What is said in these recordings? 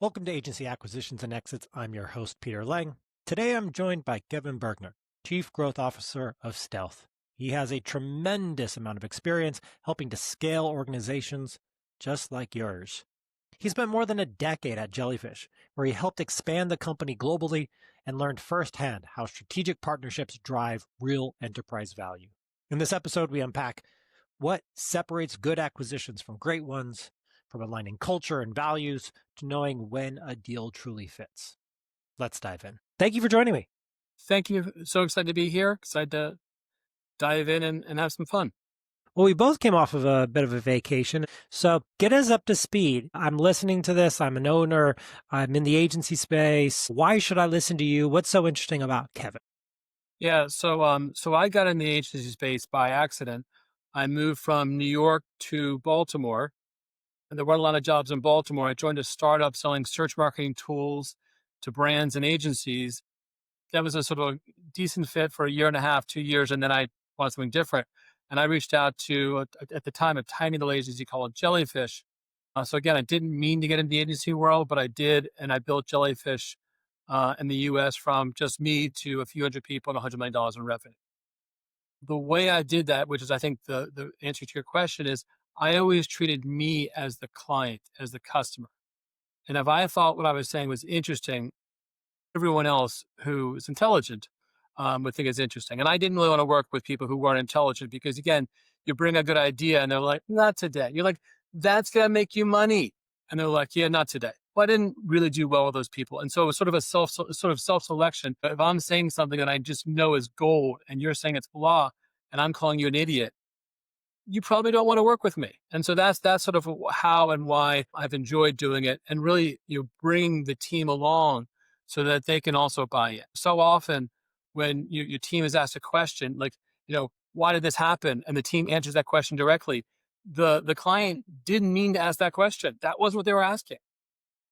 Welcome to Agency Acquisitions and Exits. I'm your host, Peter Lang. Today I'm joined by Kevin Buerger, Chief Growth Officer of Stealth. He has a tremendous amount of experience helping to scale organizations just like yours. He spent more than a decade at Jellyfish, where he helped expand the company globally and learned firsthand how strategic partnerships drive real enterprise value. In this episode, we unpack what separates good acquisitions from great ones, from aligning culture and values to knowing when a deal truly fits. Let's dive in. Thank you for joining me. Thank you. So excited to be here. Excited to dive in and have some fun. Well, we both came off of a bit of a vacation. So get us up to speed. I'm listening to this. I'm an owner. I'm in the agency space. Why should I listen to you? What's so interesting about Kevin? Yeah. So I got in the agency space by accident. I moved from New York to Baltimore, and there weren't a lot of jobs in Baltimore. I joined a startup selling search marketing tools to brands and agencies. That was a sort of a decent fit for a year and a half, 2 years, and then I wanted something different. And I reached out to, at the time, a tiny little agency called Jellyfish. So again, I didn't mean to get into the agency world, but I did, and I built Jellyfish in the U.S. from just me to a few hundred people and $100 million in revenue. The way I did that, which is I think the answer to your question is, I always treated me as the client, as the customer. And if I thought what I was saying was interesting, everyone else who is intelligent would think it's interesting. And I didn't really want to work with people who weren't intelligent because, again, you bring a good idea and they're like, not today. You're like, that's going to make you money. And they're like, yeah, not today. Well, I didn't really do well with those people. And so it was sort of a self-selection. But if I'm saying something that I just know is gold and you're saying it's blah, and I'm calling you an idiot, you probably don't want to work with me. And so that's sort of how and why I've enjoyed doing it, and really, bring the team along so that they can also buy in. So often when your team is asked a question, like, why did this happen? And the team answers that question directly. The client didn't mean to ask that question. That wasn't what they were asking.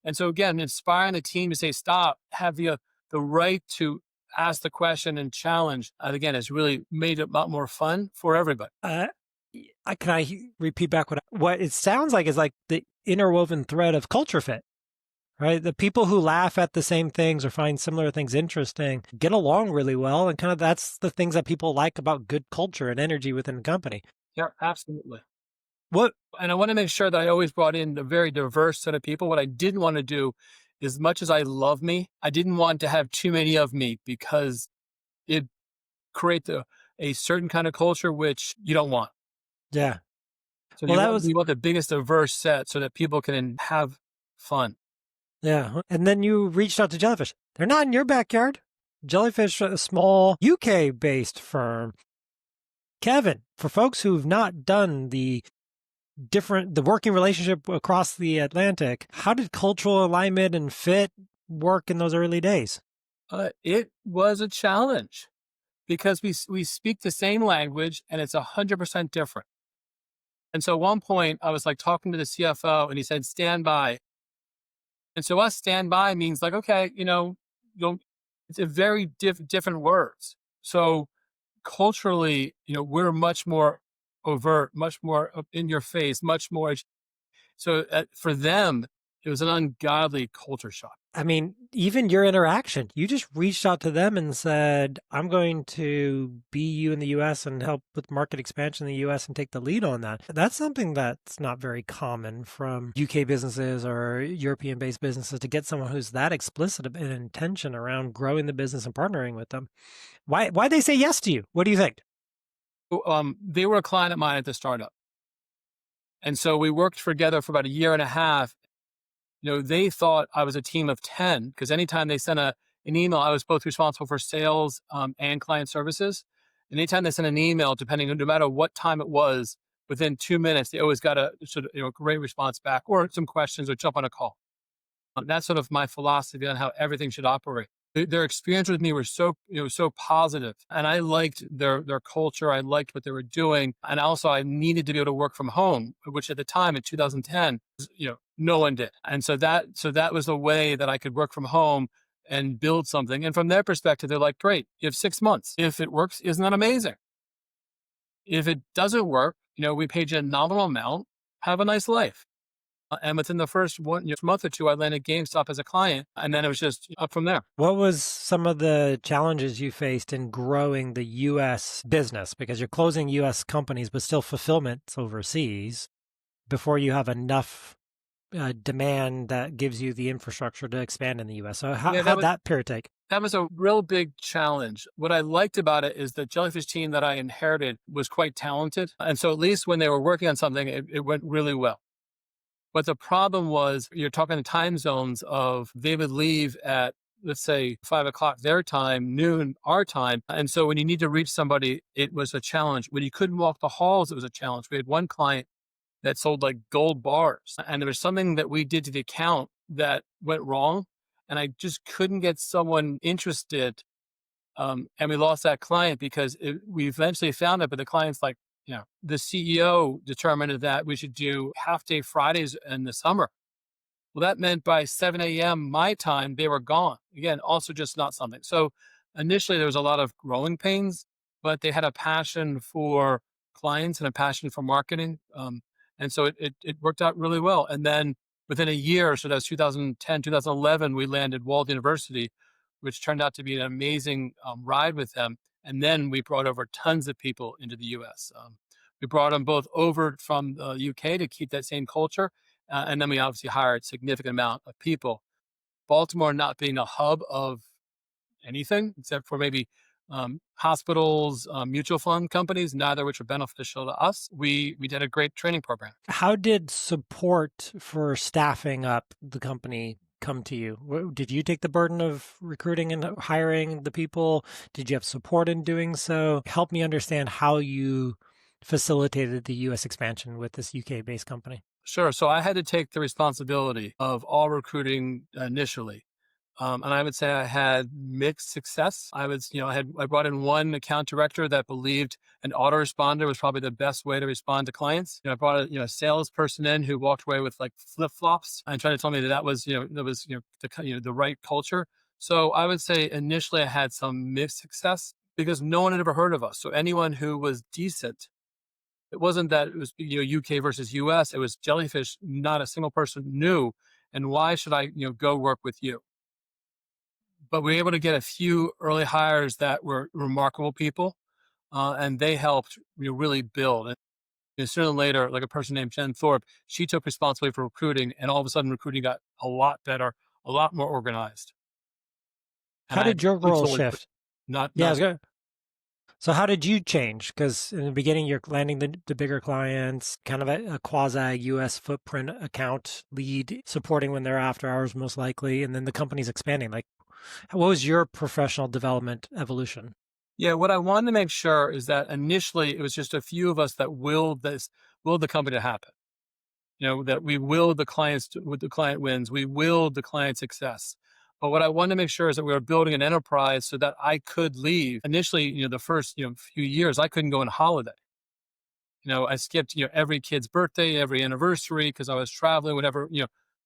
And so again, inspiring the team to say, stop, have the right to ask the question and challenge, again, has really made it a lot more fun for everybody. Can I repeat back what it sounds like is like the interwoven thread of culture fit, right? The people who laugh at the same things or find similar things interesting get along really well. And kind of that's the things that people like about good culture and energy within the company. Yeah, absolutely. What? And I want to make sure that I always brought in a very diverse set of people. What I didn't want to do, as much as I love me, I didn't want to have too many of me because it creates a certain kind of culture which you don't want. Yeah. So Well, you want the biggest diverse set so that people can have fun. Yeah. And then you reached out to Jellyfish. They're not in your backyard. Jellyfish, a small UK-based firm. Kevin, for folks who've not done the working relationship across the Atlantic, how did cultural alignment and fit work in those early days? It was a challenge because we speak the same language and it's 100% different. And so at one point I was like talking to the CFO and he said, stand by. And so us stand by means like, okay, it's a very different words. So culturally, we're much more overt, much more in your face, much more. So for them, it was an ungodly culture shock. I mean, even your interaction, you just reached out to them and said, I'm going to be you in the US and help with market expansion in the US and take the lead on that. That's something that's not very common from UK businesses or European based businesses to get someone who's that explicit in intention around growing the business and partnering with them. Why they say yes to you? What do you think? They were a client of mine at the startup. And so we worked together for about a year and a half. They thought I was a team of 10 because anytime they sent an email, I was both responsible for sales and client services. And anytime they sent an email, no matter what time it was, within 2 minutes, they always got a sort of great response back or some questions or jump on a call. That's sort of my philosophy on how everything should operate. Their experience with me was so positive, and I liked their culture. I liked what they were doing, and also I needed to be able to work from home, which at the time in 2010, no one did. And so that was the way that I could work from home and build something. And from their perspective, they're like, great, you have 6 months. If it works, isn't that amazing? If it doesn't work, we paid you a nominal amount. Have a nice life. And within the first month or two, I landed GameStop as a client, and then it was just up from there. What was some of the challenges you faced in growing the U.S. business? Because you're closing U.S. companies, but still fulfillment's overseas before you have enough demand that gives you the infrastructure to expand in the U.S. So how'd that period take? That was a real big challenge. What I liked about it is the Jellyfish team that I inherited was quite talented. And so at least when they were working on something, it went really well. But the problem was you're talking time zones of they would leave at, let's say, 5 o'clock their time, noon our time. And so when you need to reach somebody, it was a challenge. When you couldn't walk the halls, it was a challenge. We had one client that sold like gold bars. And there was something that we did to the account that went wrong. And I just couldn't get someone interested. And we lost that client because we eventually found it, but the client's like, the CEO determined that we should do half-day Fridays in the summer. Well, that meant by 7 a.m. my time, they were gone. Again, also just not something. So initially there was a lot of growing pains, but they had a passion for clients and a passion for marketing. And so it worked out really well. And then within a year, so that was 2010, 2011, we landed Walden University, which turned out to be an amazing ride with them. And then we brought over tons of people into the U.S. We brought them both over from the UK to keep that same culture. And then we obviously hired a significant amount of people. Baltimore not being a hub of anything except for maybe hospitals, mutual fund companies, neither of which are beneficial to us. We did a great training program. How did support for staffing up the company come to you? Did you take the burden of recruiting and hiring the people? Did you have support in doing so? Help me understand how you facilitated the U.S. expansion with this UK-based company. Sure. So I had to take the responsibility of all recruiting initially. And I would say I had mixed success. I brought in one account director that believed an autoresponder was probably the best way to respond to clients. I brought a salesperson in who walked away with like flip flops and tried to tell me that was the right culture. So I would say initially I had some mixed success because no one had ever heard of us. So anyone who was decent, it wasn't that it was UK versus US. It was Jellyfish. Not a single person knew. And why should I go work with you? But we were able to get a few early hires that were remarkable people, and they helped really build. And sooner than later, like a person named Jen Thorpe, she took responsibility for recruiting, and all of a sudden recruiting got a lot better, a lot more organized. How did your role shift? So how did you change? Because in the beginning, you're landing the bigger clients, kind of a quasi U.S. footprint account lead, supporting when they're after hours most likely, and then the company's expanding. Like, what was your professional development evolution? Yeah, what I wanted to make sure is that initially it was just a few of us that willed the company to happen. That we willed the clients with the client wins, we willed the client success. But what I wanted to make sure is that we were building an enterprise so that I could leave. Initially, the first few years, I couldn't go on holiday. I skipped every kid's birthday, every anniversary because I was traveling, whatever.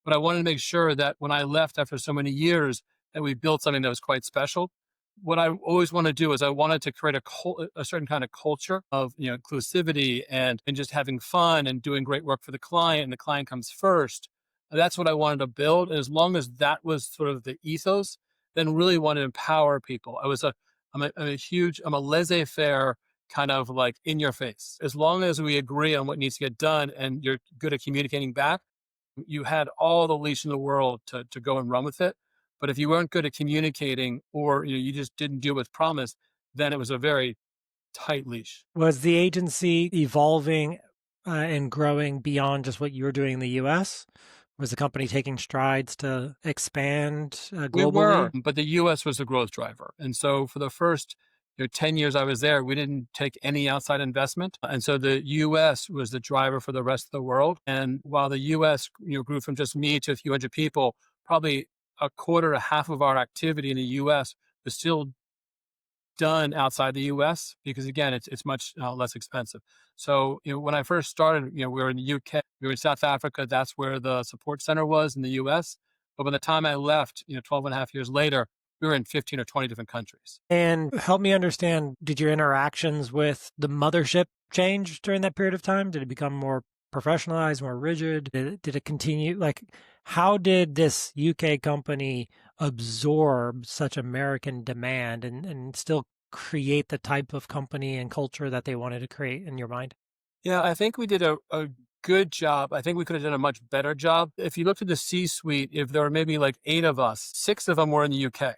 But I wanted to make sure that when I left after so many years, that we built something that was quite special. What I always want to do is I wanted to create a certain kind of culture of inclusivity and just having fun and doing great work for the client, and the client comes first. And that's what I wanted to build. And as long as that was sort of the ethos, then really wanted to empower people. I'm a laissez-faire kind of like in your face. As long as we agree on what needs to get done and you're good at communicating back, you had all the leash in the world to go and run with it. But if you weren't good at communicating or you just didn't do what's promised, then it was a very tight leash. Was the agency evolving and growing beyond just what you were doing in the U.S.? Was the company taking strides to expand globally? We were, but the U.S. was the growth driver. And so for the first 10 years I was there, we didn't take any outside investment. And so the U.S. was the driver for the rest of the world. And while the U.S. grew from just me to a few hundred people, probably a quarter to half of our activity in the U.S. was still done outside the U.S. because again, it's much less expensive. So when I first started, we were in the UK, we were in South Africa. That's where the support center was in the U.S. But by the time I left, 12 and a half years later, we were in 15 or 20 different countries. And help me understand, did your interactions with the mothership change during that period of time? Did it become more professionalized, more rigid? Did it continue? Like, how did this UK company absorb such American demand and still create the type of company and culture that they wanted to create in your mind? Yeah, I think we did a good job. I think we could have done a much better job. If you looked at the C-suite, if there were maybe like 8 of us, 6 of them were in the UK.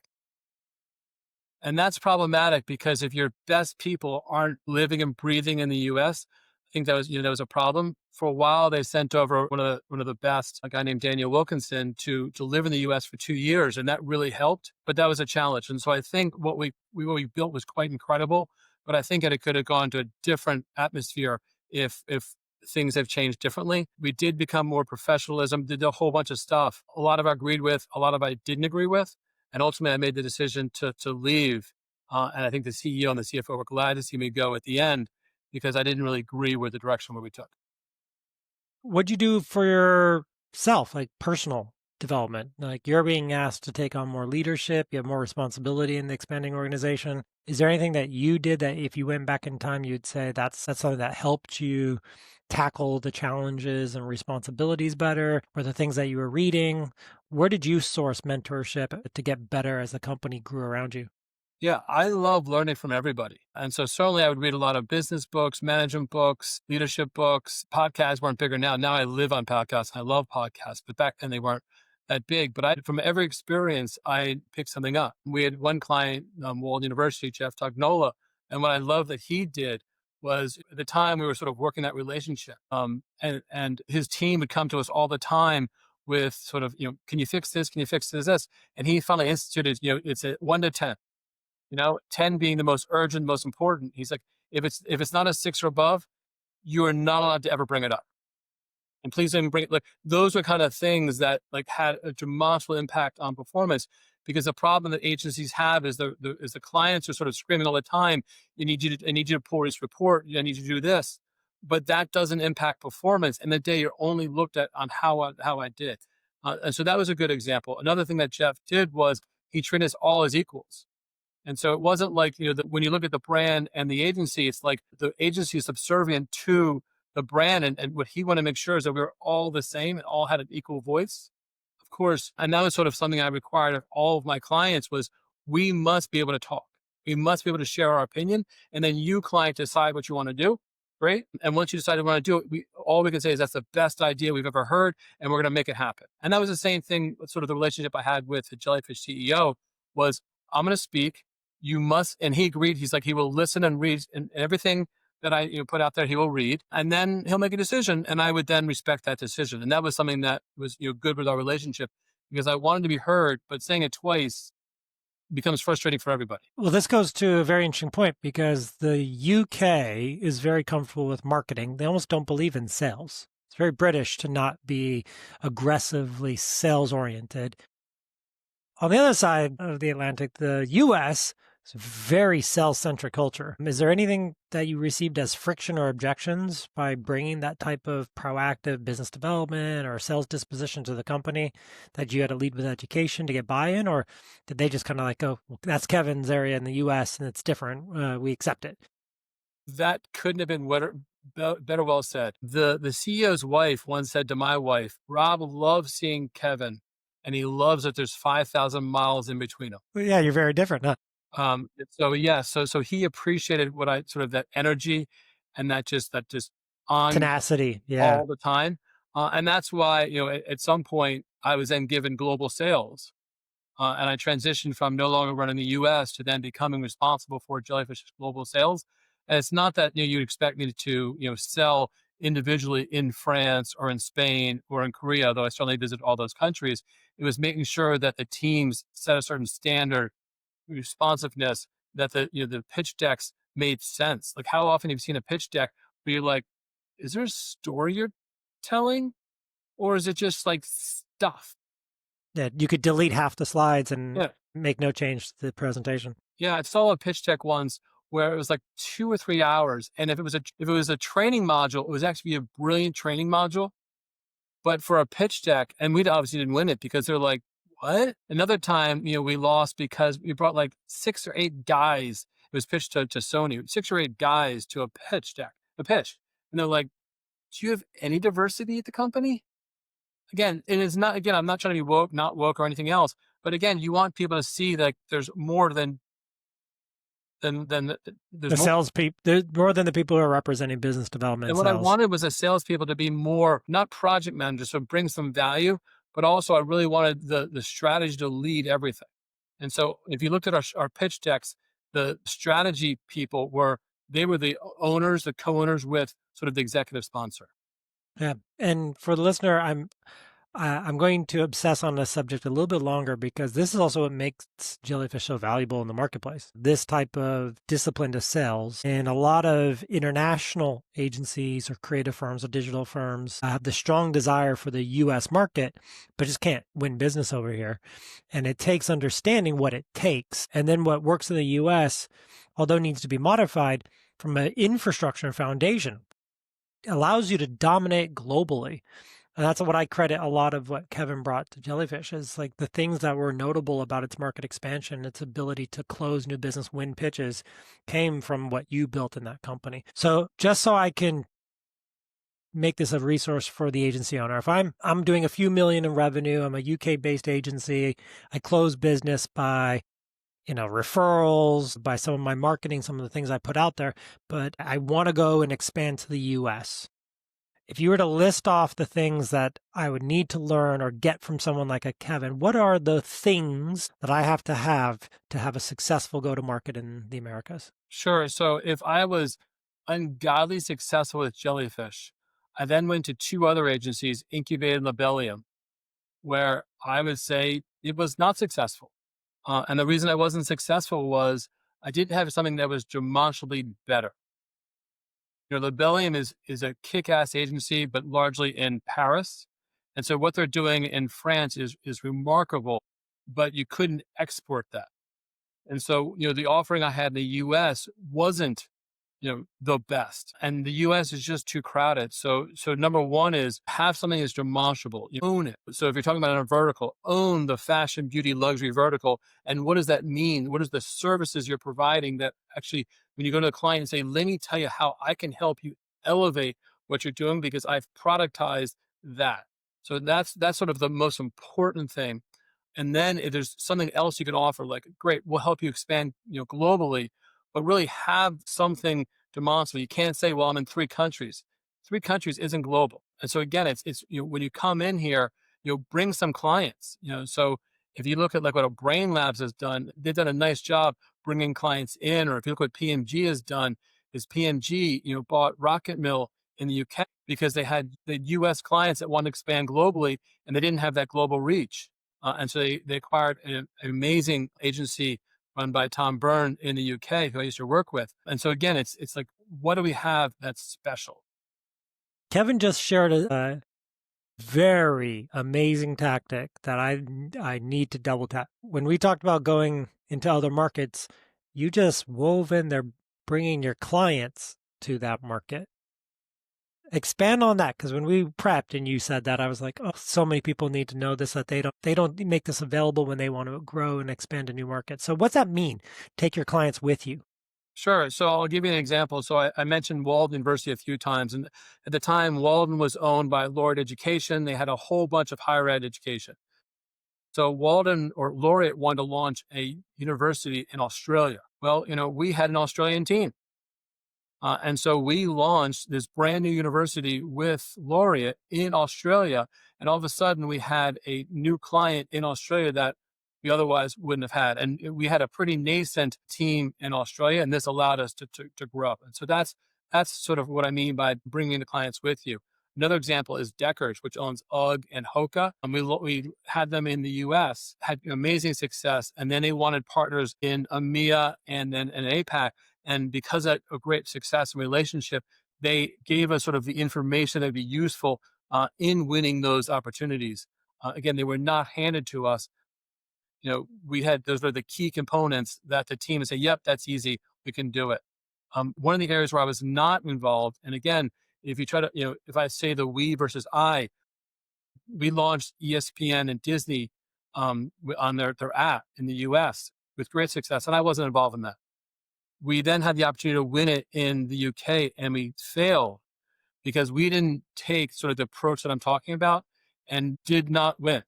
And that's problematic because if your best people aren't living and breathing in the US, I think that was a problem. For a while, they sent over one of the best, a guy named Daniel Wilkinson, to live in the US for 2 years, and that really helped. But that was a challenge. And so I think what we built was quite incredible. But I think that it could have gone to a different atmosphere if things have changed differently. We did become more professionalism, did a whole bunch of stuff. A lot of I agreed with, a lot of I didn't agree with. And ultimately, I made the decision to leave. And I think the CEO and the CFO were glad to see me go at the end because I didn't really agree with the direction where we took. What'd you do for yourself, like personal development? Like you're being asked to take on more leadership, you have more responsibility in the expanding organization. Is there anything that you did that if you went back in time, you'd say that's something that helped you tackle the challenges and responsibilities better, or the things that you were reading? Where did you source mentorship to get better as the company grew around you? Yeah, I love learning from everybody. And so certainly I would read a lot of business books, management books, leadership books. Podcasts weren't bigger now. Now I live on podcasts. I love podcasts, but back then they weren't that big. But from every experience, I picked something up. We had one client, Wald University, Jeff Tognola. And what I love that he did was at the time we were sort of working that relationship. And his team would come to us all the time with sort of, can you fix this? Can you fix this? And he finally instituted, it's a 1 to 10. 10 being the most urgent, most important. He's like, if it's not a 6 or above, you are not allowed to ever bring it up. And please don't bring it. Like those were kind of things that like had a demonstrable impact on performance. Because the problem that agencies have is the clients are sort of screaming all the time. I need you to pull this report. I need you to do this, but that doesn't impact performance. And the day you're only looked at on how I did. And so that was a good example. Another thing that Jeff did was he treated us all as equals. And so it wasn't like, when you look at the brand and the agency, it's like the agency is subservient to the brand. And what he wanted to make sure is that we were all the same and all had an equal voice, of course. And that was sort of something I required of all of my clients was we must be able to talk. We must be able to share our opinion. And then you, client, decide what you want to do. Great. And once you decide you want to do it, all we can say is that's the best idea we've ever heard, and we're going to make it happen. And that was the same thing, sort of the relationship I had with the Jellyfish CEO was I'm going to speak. You must, and he agreed. He's like, he will listen and read, and everything that I put out there, he will read, and then he'll make a decision, and I would then respect that decision. And that was something that was good with our relationship because I wanted to be heard, but saying it twice becomes frustrating for everybody. Well, this goes to a very interesting point because the UK is very comfortable with marketing. They almost don't believe in sales. It's very British to not be aggressively sales oriented. On the other side of the Atlantic, the US is a very sales-centric culture. Is there anything that you received as friction or objections by bringing that type of proactive business development or sales disposition to the company that you had to lead with education to get buy-in? Or did they just kind of like go, well, that's Kevin's area in the US and it's different. We accept it. That couldn't have been better well said. The CEO's wife once said to my wife, Rob loves seeing Kevin, and he loves that there's 5,000 miles in between them. Well, yeah, you're very different, huh? So yeah, so he appreciated what I sort of that energy and that just on Tenacity, yeah. all the time. And that's why, at some point I was then given global sales. And I transitioned from no longer running the US to then becoming responsible for Jellyfish's global sales. And it's not that you'd expect me to sell individually in France or in Spain or in Korea, though I certainly visit all those countries. It was making sure that the teams set a certain standard responsiveness, that the pitch decks made sense. Like how often have you seen a pitch deck where you're like, is there a story you're telling, or is it just like stuff? Yeah, you could delete half the slides and Yeah. make no change to the presentation. Yeah, I saw a pitch deck once where it was like 2 or 3 hours, and if it was a training module, it was actually a brilliant training module. But for a pitch deck, and we obviously didn't win it because they're like, what? Another time, we lost because we brought like 6 or 8 guys. It was pitched to Sony, 6 or 8 guys to a pitch deck, a pitch, and they're like, do you have any diversity at the company? Again, it is not, again, I'm not trying to be woke, not woke or anything else, but again, you want people to see that there's more than there's The more. salespeople, there's more than the people who are representing business development And and what I sales. wanted was the salespeople to be more, not project managers, so bring some value, but also I really wanted the strategy to lead everything. And so if you looked at our pitch decks, the strategy people they were the owners, the co-owners with sort of the executive sponsor. Yeah. And for the listener, I'm going to obsess on this subject a little bit longer because this is also what makes Jellyfish so valuable in the marketplace. This type of discipline to sales, and a lot of international agencies or creative firms or digital firms have the strong desire for the US market, but just can't win business over here. And it takes understanding what it takes. And then what works in the US, although needs to be modified from an infrastructure foundation, allows you to dominate globally. And that's what I credit a lot of what Kevin brought to Jellyfish is like the things that were notable about its market expansion, its ability to close new business, win pitches, came from what you built in that company. So just so I can make this a resource for the agency owner, if I'm doing a few million in revenue, I'm a UK based agency, I close business by referrals, by some of my marketing, some of the things I put out there, but I want to go and expand to the US. If you were to list off the things that I would need to learn or get from someone like a Kevin, what are the things that I have to have a successful go-to-market in the Americas? Sure. So if I was ungodly successful with Jellyfish, I then went to two other agencies, Incubated and Labellium, where I would say it was not successful. And the reason I wasn't successful was I didn't have something that was demonstrably better. Labellium is a kick-ass agency, but largely in Paris. And so what they're doing in France is remarkable, but you couldn't export that. And so, the offering I had in the US wasn't, the best. And the US is just too crowded. So number one is have something that's demonstrable. You own it. So if you're talking about a vertical, own the fashion, beauty, luxury vertical. And what does that mean? What is the services you're providing that actually, when you go to a client and say, let me tell you how I can help you elevate what you're doing because I've productized that. So that's sort of the most important thing. And then if there's something else you can offer, like, great, we'll help you expand, globally, but really have something demonstrable. You can't say, well, I'm in 3 countries. 3 countries isn't global. And so again, it's when you come in here, bring some clients, so if you look at like what a Brain Labs has done, they've done a nice job bringing clients in. Or if you look what PMG has done, is PMG, bought Rocket Mill in the UK because they had the US clients that want to expand globally and they didn't have that global reach. And so they acquired an amazing agency run by Tom Byrne in the UK, who I used to work with. And so again, it's like, what do we have that's special? Kevin just shared a very amazing tactic that I need to double tap. When we talked about going into other markets, you just wove in there bringing your clients to that market. Expand on that, because when we prepped and you said that, I was like, oh, so many people need to know this, that they don't make this available when they want to grow and expand a new market. So what's that mean? Take your clients with you. Sure. So I'll give you an example. So I mentioned Walden University a few times. And at the time, Walden was owned by Laureate Education. They had a whole bunch of higher ed education. So Walden or Laureate wanted to launch a university in Australia. Well, we had an Australian team. And so we launched this brand new university with Laureate in Australia. And all of a sudden, we had a new client in Australia that we otherwise wouldn't have had. And we had a pretty nascent team in Australia, and this allowed us to grow up. And so that's sort of what I mean by bringing the clients with you. Another example is Deckers, which owns UGG and Hoka. And we had them in the US, had amazing success. And then they wanted partners in EMEA and then in APAC. And because of a great success and relationship, they gave us sort of the information that would be useful in winning those opportunities. Again, they were not handed to us. We had, those were the key components that the team would say, yep, that's easy. We can do it. One of the areas where I was not involved, and again, if you try to, if I say the we versus I, we launched ESPN and Disney on their app in the US with great success. And I wasn't involved in that. We then had the opportunity to win it in the UK and we failed because we didn't take sort of the approach that I'm talking about and did not win.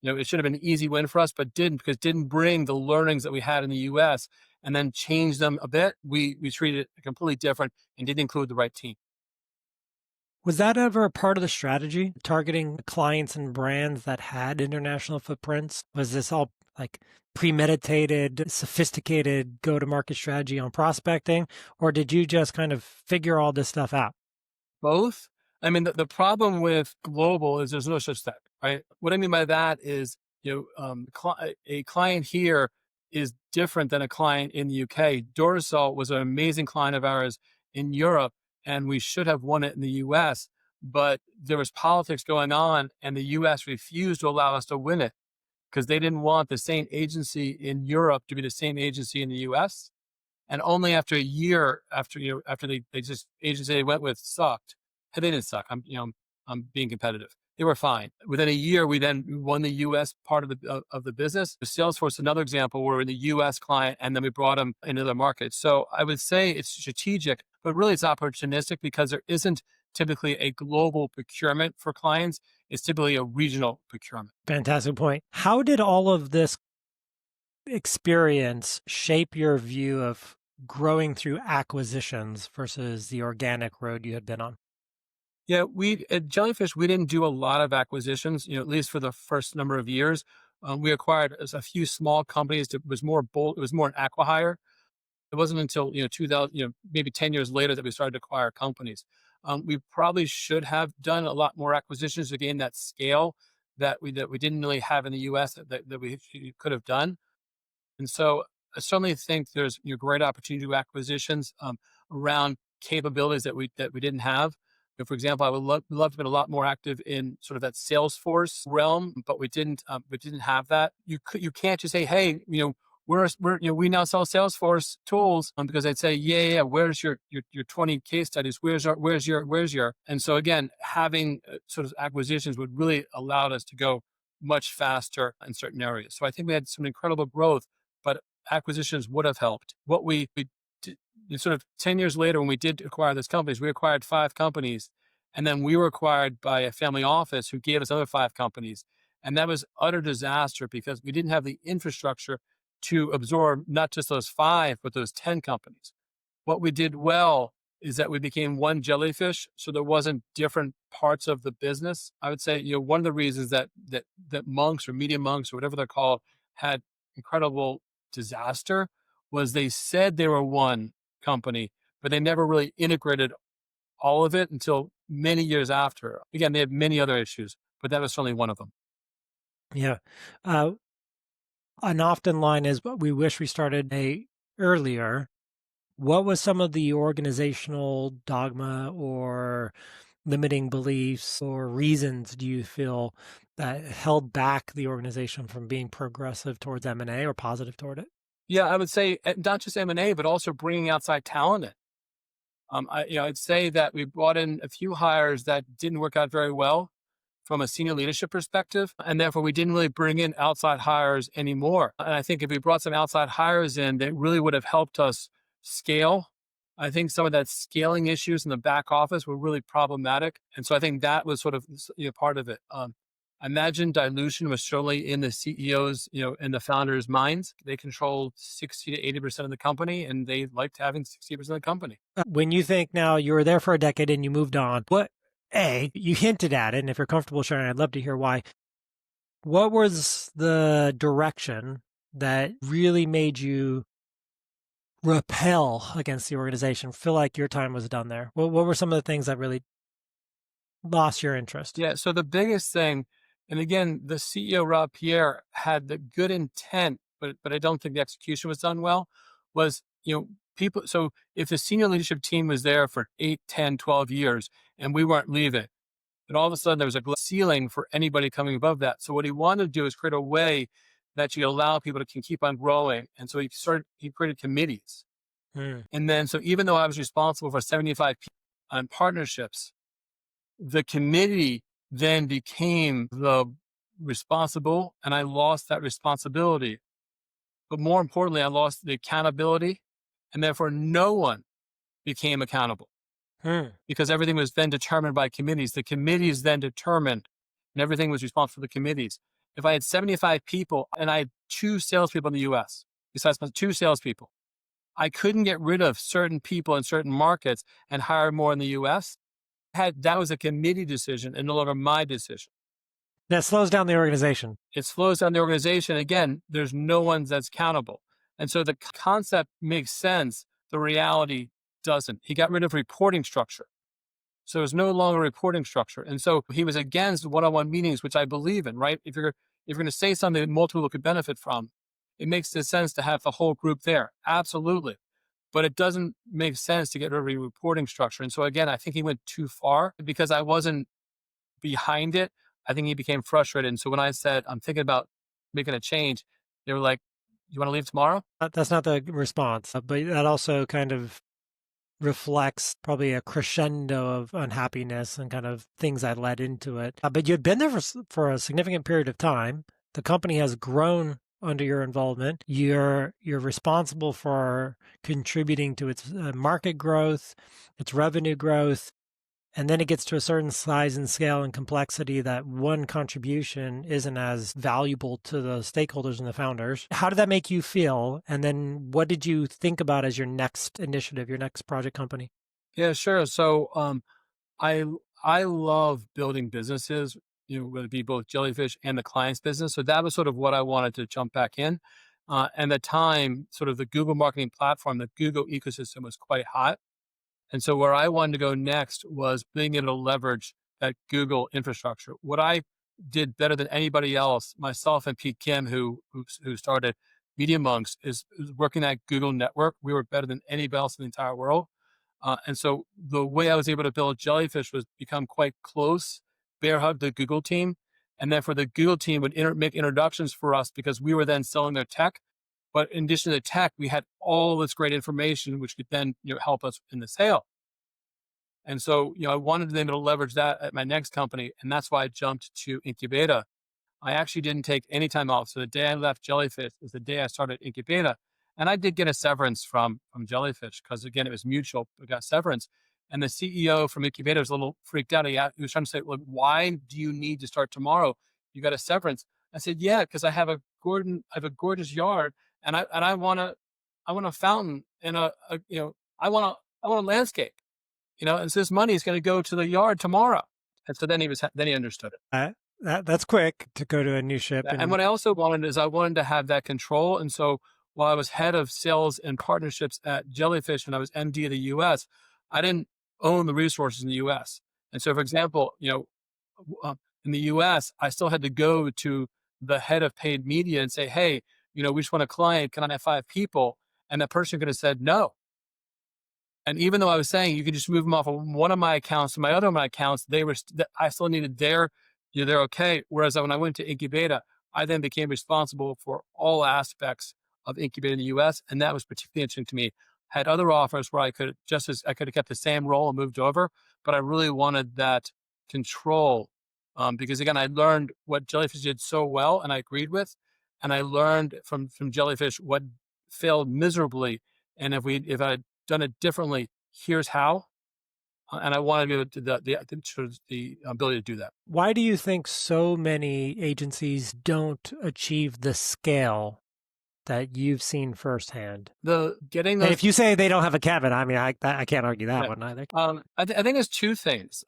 It should have been an easy win for us, but didn't, because didn't bring the learnings that we had in the US and then change them a bit. We treated it completely different and didn't include the right team. Was that ever a part of the strategy, targeting clients and brands that had international footprints? Was this all like premeditated, sophisticated go-to-market strategy on prospecting, or did you just kind of figure all this stuff out? Both. I mean, the problem with global is there's no such thing, right? What I mean by that is, a client here is different than a client in the UK. Duracell was an amazing client of ours in Europe, and we should have won it in the US, but there was politics going on, and the US refused to allow us to win it because they didn't want the same agency in Europe to be the same agency in the US. And only after a year, after they just agency they went with sucked. They didn't suck. I'm being competitive. They were fine. Within a year, we then won the U.S. part of the business. Salesforce, another example, where we're in the U.S. client, and then we brought them into the market. So I would say it's strategic, but really it's opportunistic, because there isn't typically a global procurement for clients. It's typically a regional procurement. Fantastic point. How did all of this experience shape your view of growing through acquisitions versus the organic road you had been on? Yeah, we at Jellyfish, we didn't do a lot of acquisitions, at least for the first number of years. We acquired a few small companies. It was more bold. It was more an acqui-hire. It wasn't until 2000, maybe 10 years later, that we started to acquire companies. We probably should have done a lot more acquisitions to gain that scale that we didn't really have in the U.S. that we could have done. And so I certainly think there's great opportunity to do acquisitions around capabilities that we didn't have. For example, I would love to be a lot more active in sort of that Salesforce realm, but we didn't have that. You can't just say, hey, we now sell Salesforce tools, because I'd say, yeah, where's your 20 case studies? Where's your, and so again, having sort of acquisitions would really allow us to go much faster in certain areas. So I think we had some incredible growth, but acquisitions would have helped. What we did, sort of 10 years later, when we did acquire those companies, we acquired 5 companies, and then we were acquired by a family office who gave us other 5 companies. And that was utter disaster, because we didn't have the infrastructure to absorb not just those 5, but those 10 companies. What we did well is that we became one Jellyfish, so there wasn't different parts of the business. I would say, one of the reasons that Monks or Media Monks or whatever they're called had incredible disaster was they said they were one company, but they never really integrated all of it until many years after. Again, they had many other issues, but that was certainly one of them. Yeah. An often line is, but we wish we started earlier. What was some of the organizational dogma or limiting beliefs or reasons do you feel that held back the organization from being progressive towards M&A or positive toward it? Yeah, I would say not just M&A, but also bringing outside talent in. I'd say that we brought in a few hires that didn't work out very well from a senior leadership perspective, and therefore we didn't really bring in outside hires anymore. And I think if we brought some outside hires in, that really would have helped us scale. I think some of that scaling issues in the back office were really problematic, and so I think that was sort of part of it. I imagine dilution was surely in the CEOs, and the founders' minds. They controlled 60 to 80% of the company, and they liked having 60% of the company. When you think now you were there for a decade and you moved on, you hinted at it, and if you're comfortable sharing, I'd love to hear why. What was the direction that really made you repel against the organization, feel like your time was done there? What were some of the things that really lost your interest? Yeah, so the biggest thing, and again, the CEO, Rob Pierre, had the good intent, but I don't think the execution was done well, was, people. So if the senior leadership team was there for 8, 10, 12 years and we weren't leaving, and all of a sudden there was a ceiling for anybody coming above that. So what he wanted to do is create a way that you allow people to can keep on growing. And so he created committees. And then, so even though I was responsible for 75 people on partnerships, the committee then became the responsible, and I lost that responsibility. But more importantly, I lost the accountability, and therefore no one became accountable. Hmm. because everything was then determined by committees. The committees then determined, and everything was responsible for the committees. If I had 75 people and I had two salespeople in the US, besides my two salespeople, I couldn't get rid of certain people in certain markets and hire more in the US. That was a committee decision and no longer my decision. That slows down the organization. It slows down the organization. Again, there's no one that's accountable. And so the concept makes sense. The reality doesn't. He got rid of reporting structure. So there's no longer reporting structure. And so he was against one-on-one meetings, which I believe in, right? If you're going to say something that multiple people could benefit from, it makes sense to have the whole group there. Absolutely. But it doesn't make sense to get rid of a reporting structure. And so again, I think he went too far because I wasn't behind it. I think he became frustrated. And so when I said, I'm thinking about making a change, they were like, you want to leave tomorrow? That's not the response, but that also kind of reflects probably a crescendo of unhappiness and kind of things that led into it. But you'd been there for a significant period of time. The company has grown under your involvement. You're responsible for contributing to its market growth, its revenue growth. And then it gets to a certain size and scale and complexity that one contribution isn't as valuable to the stakeholders and the founders. How did that make you feel? And then what did you think about as your next initiative, your next project company? Yeah, sure. So I I love building businesses, whether it be both Jellyfish and the client's business. So that was sort of what I wanted to jump back in. And the time, sort of the Google marketing platform, the Google ecosystem was quite hot. And so where I wanted to go next was being able to leverage that Google infrastructure. What I did better than anybody else, myself and Pete Kim, who started Media Monks, is working that Google network. We were better than anybody else in the entire world. And so the way I was able to build Jellyfish was become quite close, bear hug the Google team. And then for the Google team would make introductions for us because we were then selling their tech. But in addition to the tech, we had all this great information, which could then help us in the sale. And so, I wanted to be able to leverage that at my next company. And that's why I jumped to Incubator. I actually didn't take any time off. So the day I left Jellyfish was the day I started Incubator. And I did get a severance from Jellyfish because, again, it was mutual. We got severance. And the CEO from Incubator was a little freaked out. He was trying to say, "Look, why do you need to start tomorrow? You got a severance." I said, "Yeah, because I have a gorgeous yard, and I want a fountain and I want a landscape, and so this money is going to go to the yard tomorrow." And so then he understood it. That's quick to go to a new ship. And what I also wanted is I wanted to have that control. And so while I was head of sales and partnerships at Jellyfish and I was MD of the US, I didn't own the resources in the US. And so, for example, in the US, I still had to go to the head of paid media and say, "Hey, we just want a client. Can I have 5 people?" And that person could have said no. And even though I was saying you could just move them off of one of my accounts to my other my accounts, I still needed they're okay. Whereas when I went to Incubator, I then became responsible for all aspects of Incubator in the US. And that was particularly interesting to me. I had other offers where I could have kept the same role and moved over, but I really wanted that control. Because again, I learned what Jellyfish did so well and I agreed with. And I learned from Jellyfish what failed miserably. And if I had done it differently, here's how. And I wanted to be able to the ability to do that. Why do you think so many agencies don't achieve the scale that you've seen firsthand? And if you say they don't have a Kevin, I mean, I can't argue that one either. I think there's two things.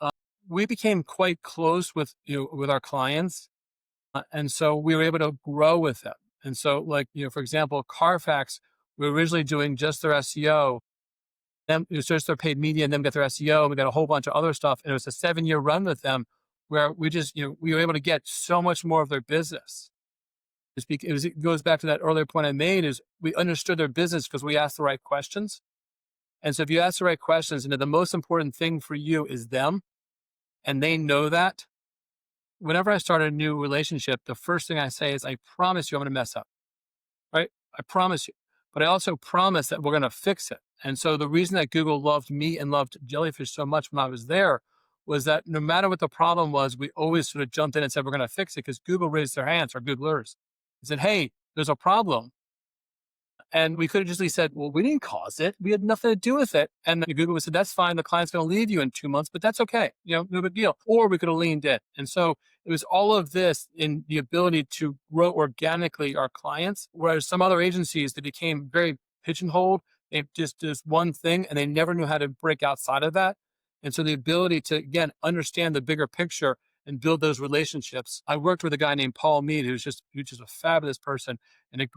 We became quite close with our clients, and so we were able to grow with them. And so, for example, Carfax, we were originally doing just their SEO. Them, it was just their paid media and then got their SEO. And we got a whole bunch of other stuff. And it was a 7-year run with them where we just, we were able to get so much more of their business. It goes back to that earlier point I made is we understood their business because we asked the right questions. And so if you ask the right questions and the most important thing for you is them and they know that, whenever I start a new relationship, the first thing I say is, I promise you I'm going to mess up, right? I promise you. But I also promise that we're going to fix it. And so the reason that Google loved me and loved Jellyfish so much when I was there was that no matter what the problem was, we always sort of jumped in and said, we're going to fix it because Google raised their hands, or Googlers, and said, "Hey, there's a problem." And we could have just said, well, we didn't cause it. We had nothing to do with it. And then Google would have said, that's fine. The client's going to leave you in 2 months, but that's okay. No big deal. Or we could have leaned in. And so it was all of this in the ability to grow organically our clients, whereas some other agencies, they became very pigeonholed. They just did one thing and they never knew how to break outside of that. And so the ability to, again, understand the bigger picture and build those relationships. I worked with a guy named Paul Mead, who's just a fabulous person and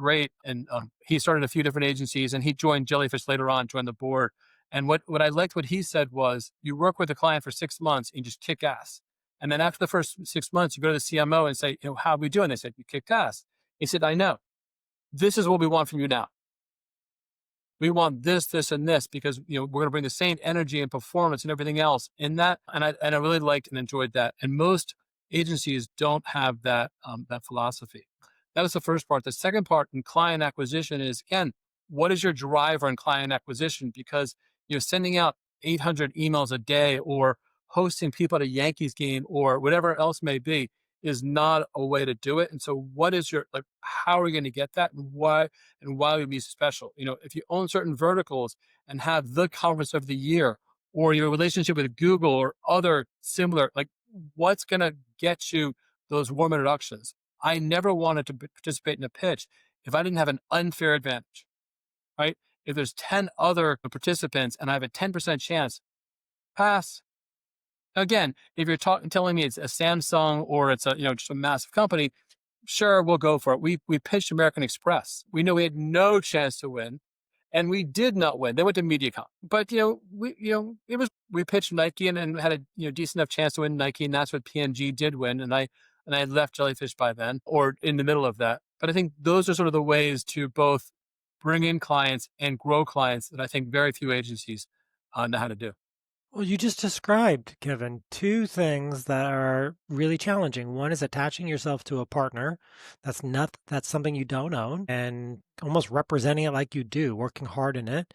he started a few different agencies and he joined Jellyfish later on, joined the board. And what I liked what he said was, you work with a client for 6 months and you just kick ass. And then after the first 6 months, you go to the CMO and say, how are we doing? They said, you kicked ass. He said, I know. This is what we want from you now. We want this, this, and this because we're going to bring the same energy and performance and everything else in that. And I really liked and enjoyed that. And most agencies don't have that philosophy. That was the first part. The second part in client acquisition is, again, what is your driver in client acquisition? Because sending out 800 emails a day or hosting people at a Yankees game or whatever else may be is not a way to do it. And so what is how are we going to get that and why would it be special? If you own certain verticals and have the conference of the year or your relationship with Google or other similar, what's going to get you those warm introductions? I never wanted to participate in a pitch if I didn't have an unfair advantage, right? If there's 10 other participants and I have a 10% chance, pass. Again, if you're telling me it's a Samsung or it's just a massive company, sure, we'll go for it. We pitched American Express. We know we had no chance to win, and we did not win. They went to MediaCom, but we pitched Nike and had a decent enough chance to win Nike, and that's what P&G did win. And I had left Jellyfish by then, or in the middle of that. But I think those are sort of the ways to both bring in clients and grow clients that I think very few agencies know how to do. Well, you just described, Kevin, two things that are really challenging. One is attaching yourself to a partner. That's something you don't own and almost representing it like you do, working hard in it.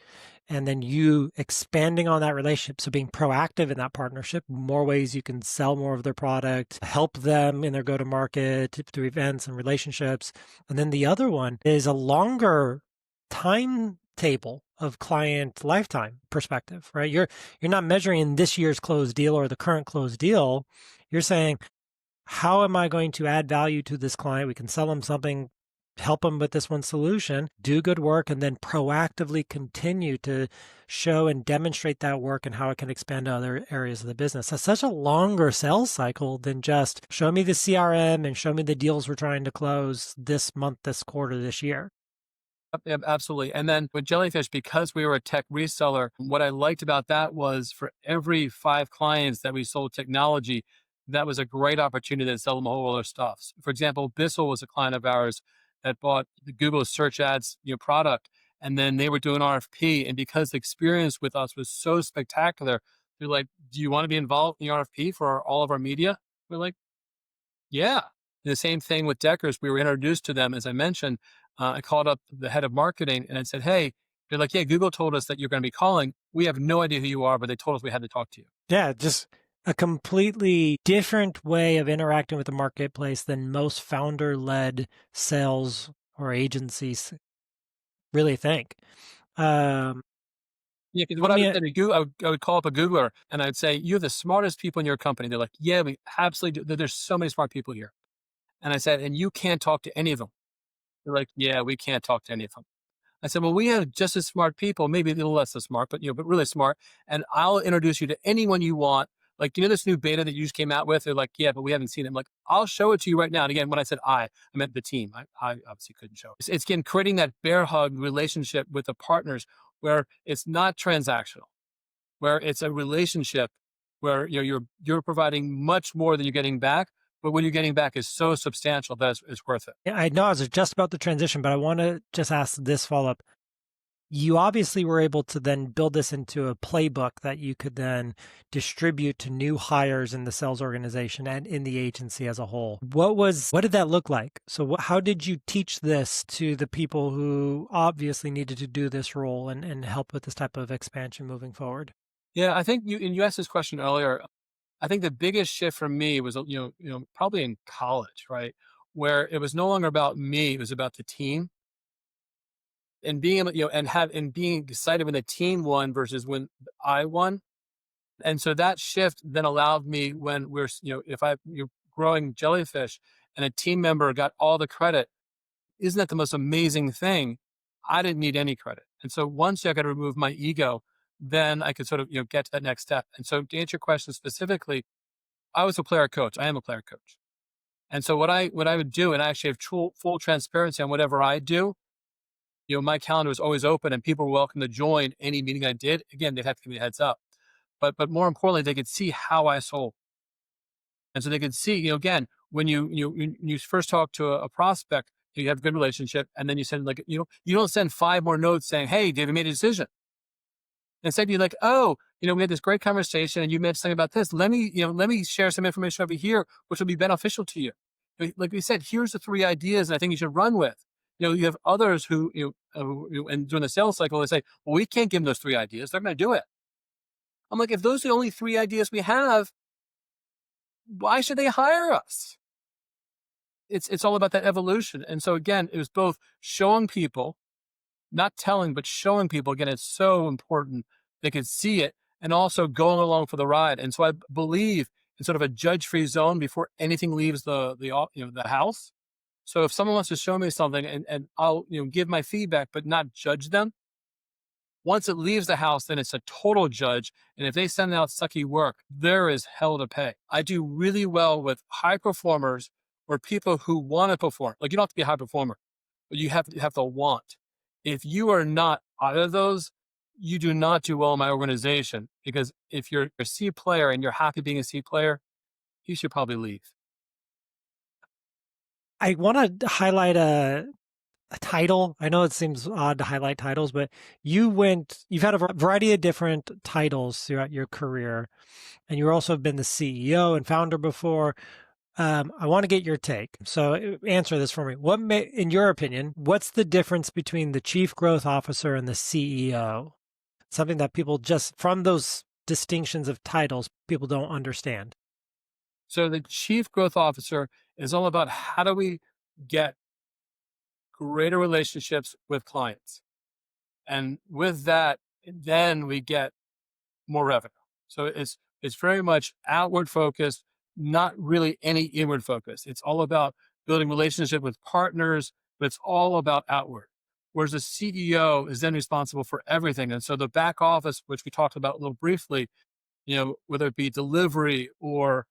And then you expanding on that relationship. So being proactive in that partnership, more ways you can sell more of their product, help them in their go-to-market through events and relationships. And then the other one is a longer timetable of client lifetime perspective, right? You're not measuring this year's closed deal or the current closed deal. You're saying, how am I going to add value to this client? We can sell them something, help them with this one solution, do good work, and then proactively continue to show and demonstrate that work and how it can expand to other areas of the business. That's such a longer sales cycle than just show me the CRM and show me the deals we're trying to close this month, this quarter, this year. Yeah, absolutely. And then with Jellyfish, because we were a tech reseller, what I liked about that was for every 5 clients that we sold technology, that was a great opportunity to sell them a whole other stuff. For example, Bissell was a client of ours that bought the Google search ads product, and then they were doing RFP. And because the experience with us was so spectacular, they're like, do you want to be involved in the RFP for all of our media? We're like, yeah. The same thing with Deckers. We were introduced to them, as I mentioned. I called up the head of marketing and I said, hey, they're like, yeah, Google told us that you're going to be calling. We have no idea who you are, but they told us we had to talk to you. Yeah, just a completely different way of interacting with the marketplace than most founder-led sales or agencies really think. Yeah, because what I would say to Google, I would call up a Googler and I'd say, you're the smartest people in your company. They're like, yeah, we absolutely do. There's so many smart people here. And I said, and you can't talk to any of them. They're like, yeah, we can't talk to any of them. I said, well, we have just as smart people, maybe a little less so smart, but but really smart. And I'll introduce you to anyone you want. Like, this new beta that you just came out with? They're like, yeah, but we haven't seen it. I'm like, I'll show it to you right now. And again, when I said I meant the team. I obviously couldn't show it. It's again, creating that bear hug relationship with the partners where it's not transactional, where it's a relationship where you're providing much more than you're getting back. But what you're getting back is so substantial that it's worth it. Yeah, I know I was just about to transition, but I want to just ask this follow-up. You obviously were able to then build this into a playbook that you could then distribute to new hires in the sales organization and in the agency as a whole. What did that look like? So how did you teach this to the people who obviously needed to do this role and help with this type of expansion moving forward? Yeah, I think you asked this question earlier. I think the biggest shift for me was, probably in college, right? Where it was no longer about me, it was about the team. and being able, and being excited when the team won versus when I won. And so that shift then allowed me when if you're growing Jellyfish and a team member got all the credit, isn't that the most amazing thing? I didn't need any credit. And so once I got to remove my ego, then I could sort of, get to that next step. And so to answer your question specifically, I was a player coach. I am a player coach. And so what I would do, and I actually have full transparency on whatever I do, my calendar was always open and people were welcome to join any meeting I did. Again, they'd have to give me a heads up. But more importantly, they could see how I sold. And so they could see, again, when you first talk to a prospect, you have a good relationship, and then you send you don't send 5 more notes saying, "Hey, David made a decision." Instead, you're like, "Oh, we had this great conversation, and you mentioned something about this. Let me share some information over here, which will be beneficial to you." Like we said, here's the 3 ideas, and I think you should run with. You have others who, and during the sales cycle, they say, "Well, we can't give them those 3 ideas. They're going to do it." I'm like, if those are the only 3 ideas we have, why should they hire us? It's all about that evolution. And so again, it was both showing people, not telling, but showing people. Again, it's so important they could see it, and also going along for the ride. And so I believe in sort of a judge-free zone before anything leaves the house. So if someone wants to show me something and I'll give my feedback, but not judge them, once it leaves the house, then it's a total judge. And if they send out sucky work, there is hell to pay. I do really well with high performers or people who want to perform. Like, you don't have to be a high performer, but you have to want. If you are not either of those, you do not do well in my organization, because if you're a C player and you're happy being a C player, you should probably leave. I want to highlight a title. I know it seems odd to highlight titles, but you've had a variety of different titles throughout your career, and you also have been the CEO and founder before. I want to get your take. So answer this for me. In your opinion, what's the difference between the chief growth officer and the CEO? Something that people just, from those distinctions of titles, people don't understand. So the chief growth officer is all about how do we get greater relationships with clients. And with that, then we get more revenue. So it's very much outward focused, not really any inward focus. It's all about building relationship with partners, but it's all about outward. Whereas the CEO is then responsible for everything. And so the back office, which we talked about a little briefly, whether it be delivery or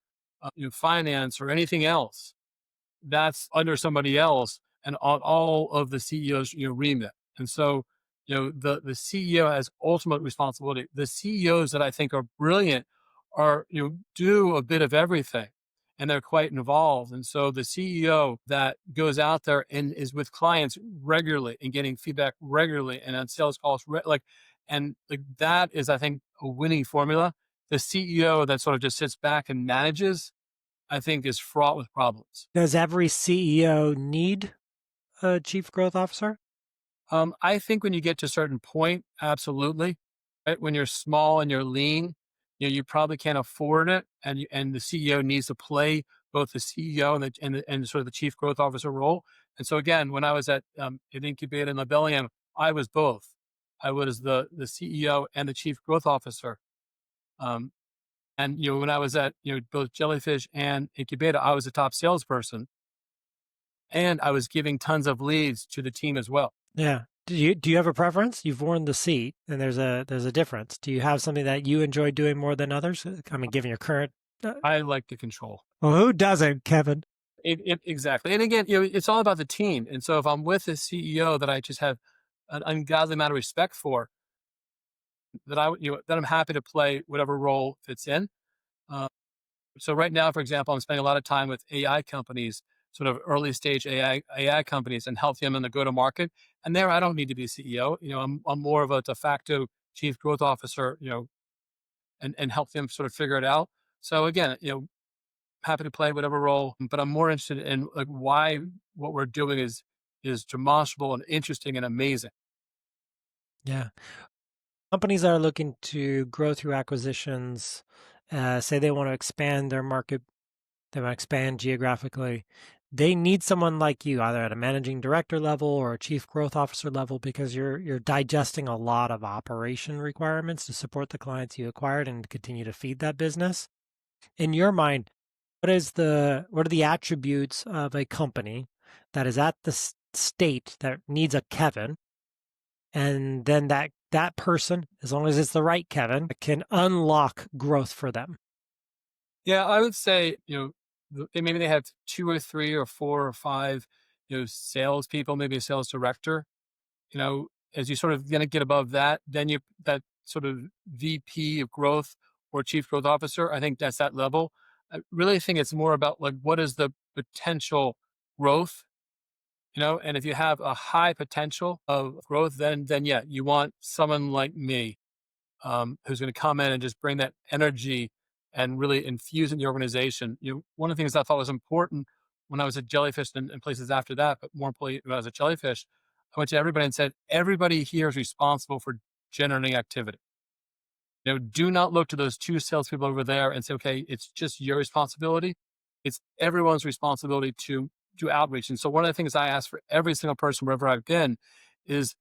finance or anything else, that's under somebody else and on all of the CEO's remit. And so, the CEO has ultimate responsibility. The CEOs that I think are brilliant are, do a bit of everything, and they're quite involved. And so the CEO that goes out there and is with clients regularly and getting feedback regularly and on sales calls, that is, I think, a winning formula. The CEO that sort of just sits back and manages, I think, is fraught with problems. Does every CEO need a chief growth officer? I think when you get to a certain point, absolutely. Right? When you're small and you're lean, you probably can't afford it, and the CEO needs to play both the CEO and sort of the chief growth officer role. And so again, when I was at Incubate and Labellium, I was both. I was the CEO and the chief growth officer. And when I was at both Jellyfish and Incubator, I was a top salesperson, and I was giving tons of leads to the team as well. Yeah. Do you have a preference? You've worn the seat, and there's a difference. Do you have something that you enjoy doing more than others? I mean, given your current. I like the control. Well, who doesn't, Kevin? Exactly. And again, it's all about the team. And so if I'm with a CEO that I just have an ungodly amount of respect for, that I'm happy to play whatever role fits in. So right now, for example, I'm spending a lot of time with AI companies, sort of early stage AI companies, and help them in the go to market. And there, I don't need to be CEO. I'm more of a de facto chief growth officer. And help them sort of figure it out. So again, happy to play whatever role, but I'm more interested in why what we're doing is demonstrable and interesting and amazing. Yeah. Companies that are looking to grow through acquisitions, say they want to expand their market, they want to expand geographically. they need someone like you, either at a managing director level or a chief growth officer level, because you're digesting a lot of operation requirements to support the clients you acquired and to continue to feed that business. In your mind, what are the attributes of a company that is at the state that needs a Kevin, and then that person, as long as it's the right Kevin, can unlock growth for them? Yeah, I would say, maybe they have 2 or 3 or 4 or 5, salespeople, maybe a sales director. As you sort of gonna get above that, then that sort of VP of growth or chief growth officer, I think that's that level. I really think it's more about like what is the potential growth, and if you have a high potential of growth, then yeah, you want someone like me, who's going to come in and just bring that energy and really infuse in the organization. One of the things I thought was important when I was at Jellyfish and places after that, but more importantly, when I was at Jellyfish, I went to everybody and said, everybody here is responsible for generating activity. Do not look to those 2 salespeople over there and say, okay, it's just your responsibility. It's everyone's responsibility to do outreach. And so one of the things I ask for every single person wherever I've been is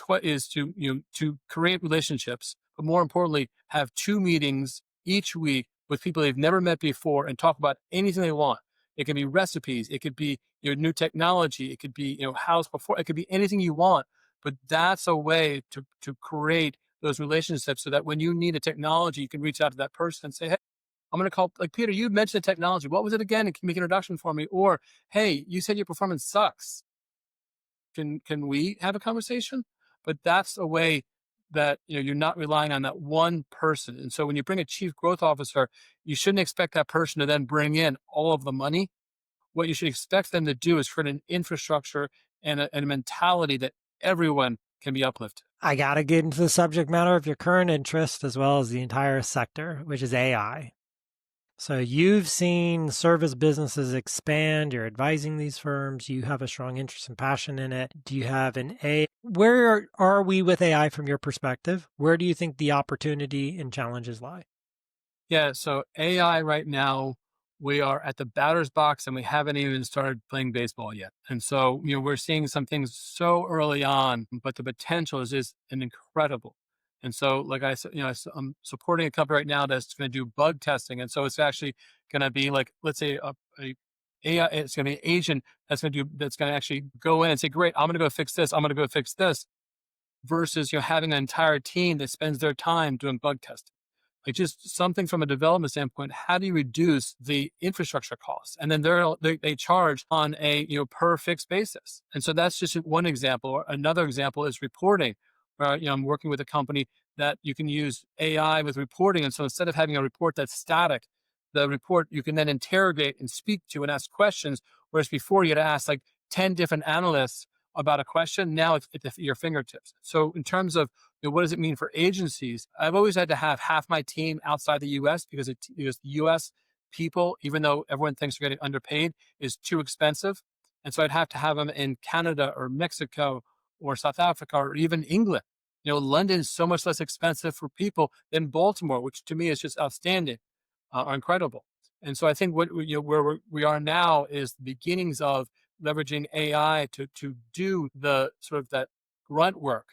to create relationships, but more importantly, have 2 meetings each week with people they've never met before and talk about anything they want. It can be recipes, it could be new technology, it could be house before, it could be anything you want. But that's a way to create those relationships so that when you need a technology, you can reach out to that person and say, hey, I'm going to call, like, Peter, you mentioned the technology. What was it again? And can you make an introduction for me? Or, hey, you said your performance sucks. Can we have a conversation? But that's a way that you're not relying on that one person. And so when you bring a chief growth officer, you shouldn't expect that person to then bring in all of the money. What you should expect them to do is create an infrastructure and a mentality that everyone can be uplifted. I got to get into the subject matter of your current interest as well as the entire sector, which is AI. So you've seen service businesses expand, you're advising these firms, you have a strong interest and passion in it. Do you have an A? Where are we with AI from your perspective? Where do you think the opportunity and challenges lie? Yeah, so AI right now, we are at the batter's box and we haven't even started playing baseball yet. And so, we're seeing some things so early on, but the potential is just an incredible. And so, like I said, I'm supporting a company right now that's going to do bug testing. And so it's actually going to be like, let's say a AI, it's going to be an agent that's going to actually go in and say, great, I'm going to go fix this. I'm going to go fix this versus, having an entire team that spends their time doing bug testing. Like just something from a development standpoint, how do you reduce the infrastructure costs? And then they charge on a per fixed basis. And so that's just one example. Or another example is reporting, where I'm working with a company that you can use AI with reporting. And so instead of having a report that's static, the report you can then interrogate and speak to and ask questions. Whereas before you had to ask like 10 different analysts about a question, now it's at your fingertips. So in terms of what does it mean for agencies? I've always had to have half my team outside the U.S. because the U.S. people, even though everyone thinks they're getting underpaid, is too expensive. And so I'd have to have them in Canada or Mexico or South Africa or even England. London is so much less expensive for people than Baltimore, which to me is just outstanding or incredible. And so I think where we are now is the beginnings of leveraging AI to do the sort of that grunt work,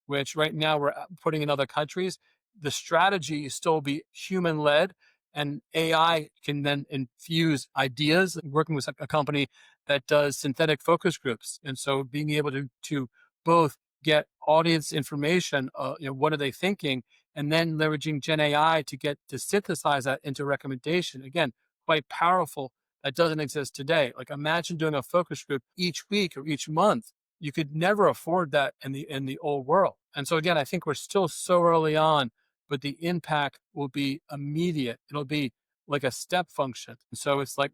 which right now we're putting in other countries. The strategy is still be human led, and AI can then infuse ideas. Working with a company that does synthetic focus groups, and so being able to both get audience information, what are they thinking, and then leveraging Gen AI to synthesize that into recommendation. Again, quite powerful. That doesn't exist today. Like imagine doing a focus group each week or each month. You could never afford that in the old world. And so again, I think we're still so early on, but the impact will be immediate. It'll be like a step function. And so it's like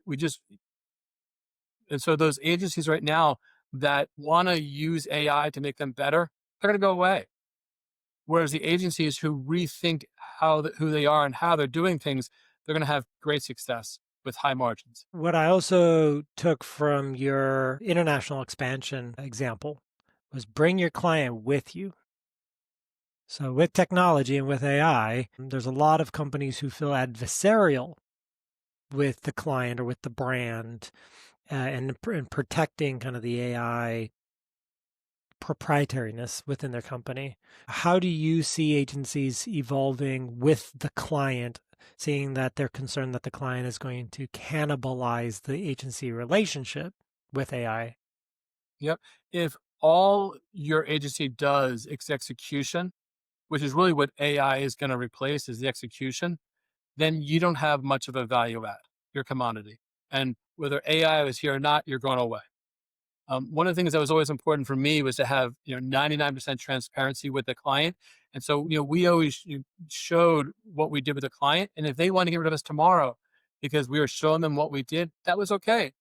and so those agencies right now that want to use AI to make them better, they're going to go away. Whereas the agencies who rethink who they are and how they're doing things, they're going to have great success with high margins. What I also took from your international expansion example was bring your client with you. So with technology and with AI, there's a lot of companies who feel adversarial with the client or with the brand. and protecting kind of the AI proprietariness within their company. How do you see agencies evolving with the client, seeing that they're concerned that the client is going to cannibalize the agency relationship with AI? Yep. If all your agency does is execution, which is really what AI is going to replace is the execution, then you don't have much of a value add, your commodity. And whether AI is here or not, you're going away. One of the things that was always important for me was to have 99% transparency with the client, and so we always showed what we did with the client, and if they want to get rid of us tomorrow because we were showing them what we did, that was okay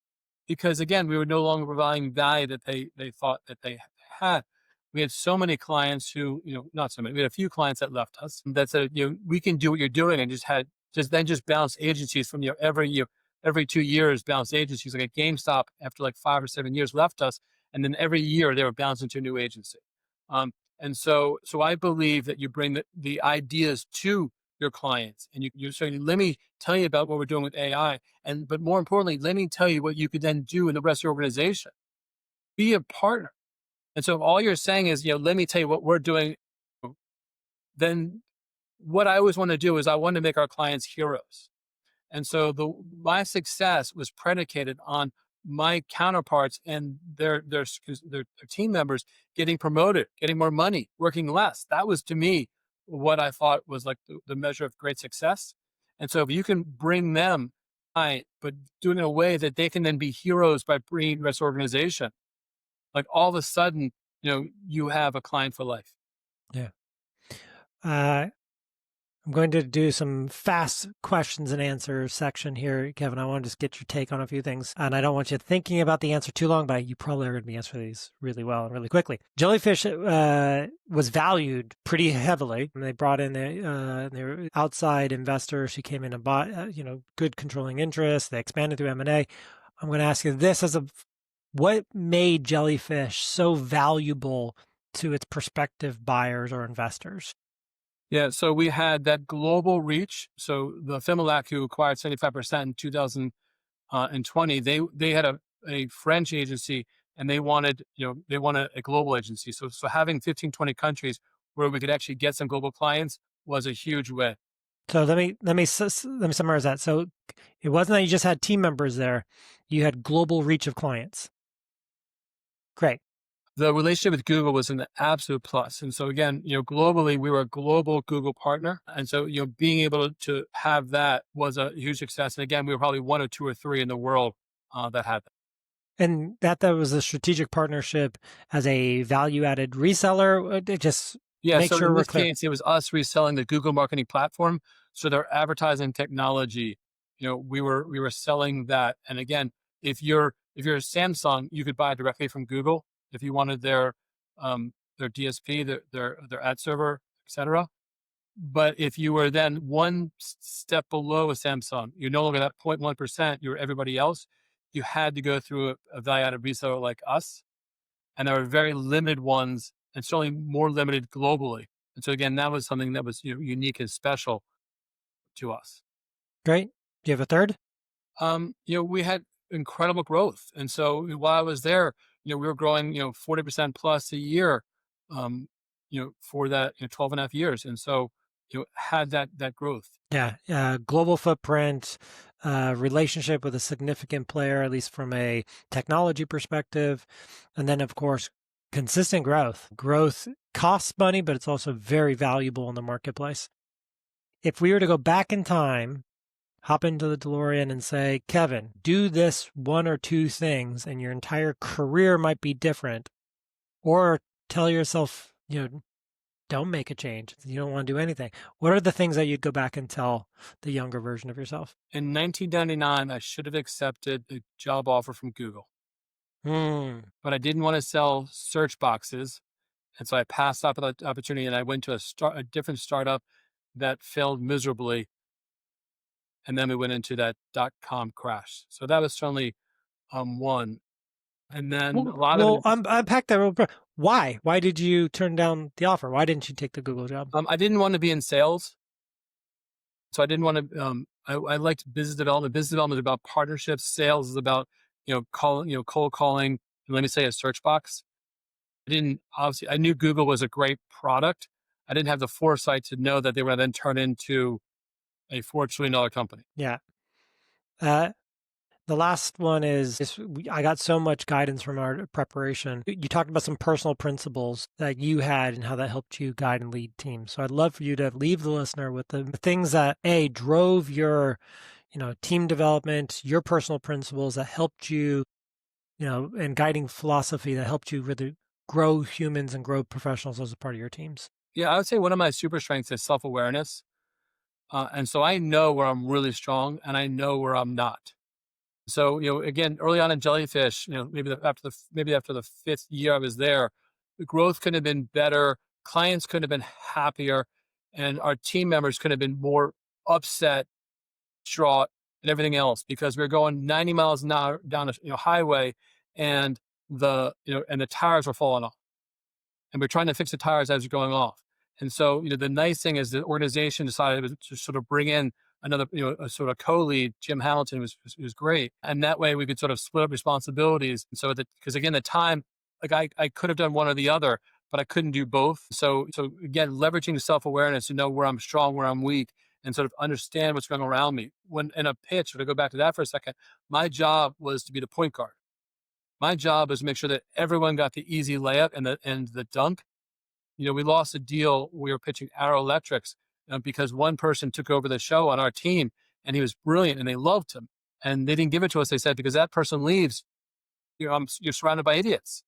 because again, we were no longer providing value that they thought that they had. We had so many clients who, not so many, we had a few clients that left us that said, we can do what you're doing and just bounce agencies from every 2 years bounce agencies like at GameStop after like 5 or 7 years left us. And then every year they were bouncing to a new agency. And so I believe that you bring the ideas to your clients and you say, let me tell you about what we're doing with AI. But more importantly, let me tell you what you could then do in the rest of your organization. Be a partner. And so if all you're saying is, let me tell you what we're doing, then what I always want to do is I want to make our clients heroes. And so my success was predicated on my counterparts and their team members getting promoted, getting more money, working less. That was to me what I thought was like the measure of great success. And so if you can bring them, but do it in a way that they can then be heroes by bringing the rest of the organization, like all of a sudden, you have a client for life. Yeah. I'm going to do some fast questions and answers section here, Kevin. I want to just get your take on a few things. And I don't want you thinking about the answer too long, but you probably are going to be answering these really well and really quickly. Jellyfish was valued pretty heavily. And they brought in their outside investors who came in and bought, good controlling interest. They expanded through M&A. I'm going to ask you this what made Jellyfish so valuable to its prospective buyers or investors? Yeah, so we had that global reach. So the Fimilac, who acquired 75% in 2020, they had a French agency, and they wanted a global agency. So having 15, 20 countries where we could actually get some global clients was a huge win. So let me summarize that. So it wasn't that you just had team members there; you had global reach of clients. Great. The relationship with Google was an absolute plus. And so again, globally, we were a global Google partner. And so, being able to have that was a huge success. And again, we were probably one or two or three in the world that had that. And that was a strategic partnership as a value-added reseller. Make So sure in we're this clear. case, it was us reselling the Google marketing platform. So their advertising technology, we were selling that. And again, if you're a Samsung, you could buy directly from Google if you wanted their DSP, their ad server, etc. But if you were then one step below a Samsung, you're no longer that 0.1%, you're everybody else. You had to go through a value-added reseller like us. And there were very limited ones and certainly more limited globally. And so again, that was something that was unique and special to us. Great. Do you have a third? We had incredible growth. And so while I was there, we were growing, 40% plus a year, for that 12 and a half years. And so, had that growth. Yeah. Global footprint, relationship with a significant player, at least from a technology perspective. And then, of course, consistent growth. Growth costs money, but it's also very valuable in the marketplace. If we were to go back in time, hop into the DeLorean and say, Kevin, do this one or two things and your entire career might be different. Or tell yourself, don't make a change. You don't want to do anything. What are the things that you'd go back and tell the younger version of yourself? In 1999, I should have accepted the job offer from Google, but I didn't want to sell search boxes. And so I passed up that opportunity and I went to a different startup that failed miserably. And then we went into that .com crash. So that was certainly one. And then a lot of it, unpack that real quick. Why? Why did you turn down the offer? Why didn't you take the Google job? I didn't want to be in sales. So I didn't want to, I liked business development. Business development is about partnerships. Sales is about cold calling, and let me say a search box. I didn't obviously, I knew Google was a great product. I didn't have the foresight to know that they were then turn into a $4 trillion company. Yeah. Uh, the last one is I got so much guidance from our preparation. You talked about some personal principles that you had and how that helped you guide and lead teams. So I'd love for you to leave the listener with the things that drove your, team development, your personal principles that helped you, and guiding philosophy that helped you really grow humans and grow professionals as a part of your teams. Yeah, I would say one of my super strengths is self awareness. And so I know where I'm really strong and I know where I'm not. So, again, early on in Jellyfish, maybe after the fifth year I was there, the growth could have been better, clients could have been happier, and our team members could have been more upset, distraught, and everything else because we were going 90 miles an hour down a highway, and the tires were falling off, and we're trying to fix the tires as they're going off. And so, the nice thing is the organization decided to sort of bring in another, a sort of co-lead. Jim Hamilton was great. And that way we could sort of split up responsibilities. And so that, because again, the time, like I could have done one or the other, but I couldn't do both. So again, leveraging the self-awareness to know where I'm strong, where I'm weak, and sort of understand what's going around me. When in a pitch, to go back to that for a second, my job was to be the point guard. My job is to make sure that everyone got the easy layup and the dunk. We lost a deal. We were pitching Arrow Electrics because one person took over the show on our team and he was brilliant and they loved him. And they didn't give it to us. They said, because that person leaves, you're surrounded by idiots.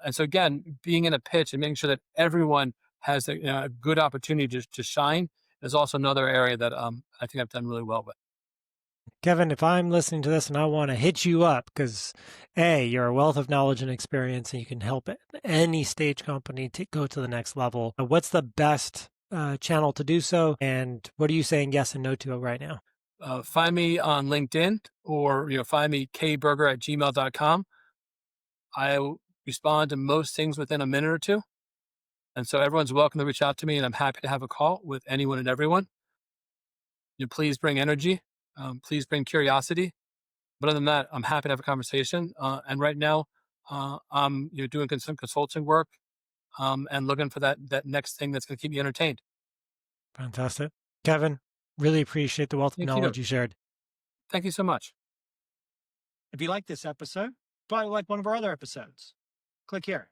And so again, being in a pitch and making sure that everyone has a good opportunity to shine is also another area that I think I've done really well with. Kevin, if I'm listening to this and I want to hit you up because you're a wealth of knowledge and experience and you can help any stage company to go to the next level, what's the best channel to do so? And what are you saying yes and no to right now? Find me on LinkedIn or find me kbuerger@gmail.com. I respond to most things within a minute or two. And so everyone's welcome to reach out to me, and I'm happy to have a call with anyone and everyone. Please bring energy. Please bring curiosity. But other than that, I'm happy to have a conversation. And right now, I'm doing some consulting work and looking for that next thing that's going to keep me entertained. Fantastic. Kevin, really appreciate the wealth of knowledge you shared. Thank you so much. If you like this episode, probably like one of our other episodes. Click here.